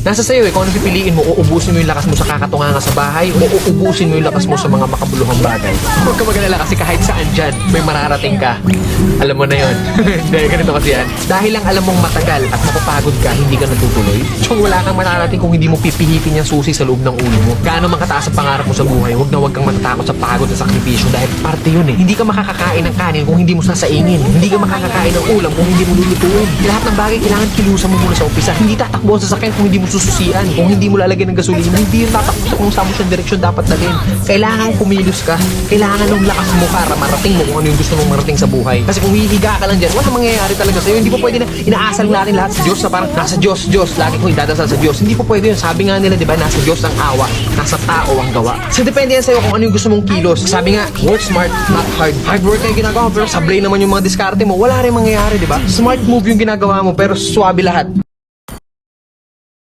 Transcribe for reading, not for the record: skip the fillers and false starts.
Nasa sa'yo eh, kung ano pipiliin mo, uubusin mo yung lakas mo sa kakatunganga sa bahay, o uubusin mo yung lakas mo sa mga makabuluhang bagay. Huwag ka mag-alala kasi kahit saan dyan, may mararating ka. Alam mo na yun. Dahil ganito kasi yan. Dahil lang alam mong matagal at mapapagod ka, hindi ka natutuloy. So wala kang mararating kung hindi mo pipihitin yung susi sa loob ng ulo mo. Gaano man kataas ang pangarap mo sa buhay, huwag kang matatakot sa pagod at sakripisyo dahil parte yun eh. Hindi ka makakakain ng kanin kung hindi mo sasaingin. Hindi ka makakakain ng ulam kung hindi mo lulutuin. Lahat ng bagay kailangan kilusan mo muna sa umpisa. Hindi tatakbo ang sasakyan kung hindi mo sususian. Kung hindi mo lalagyan ng gasolina, hindi yung tatakbo sa kung saan mo siyang direksyon dapat dalhin. Kailangan kumilos ka. Kailangan ng lakas mo para marating mo kung ano yung gusto mong marating sa buhay. Kasi kung hihiga ka lang dyan, wala mangyayari talaga sa'yo. Hindi po pwede na inaasal natin lahat sa Diyos na parang nasa Diyos. Lagi kong idadasal sa Diyos. Hindi po pwede yun. Sabi nga nila, di ba, nasa Diyos ang awa, nasa tao ang gawa. So depende yan sa'yo kung ano yung gusto mong kilos. Sabi nga, work smart, not hard. Hard work na yung ginagawa mo, pero sablay naman yung mga diskarte mo, wala rin mangyayari, di ba? Smart move yung ginagawa mo, pero swabe lahat.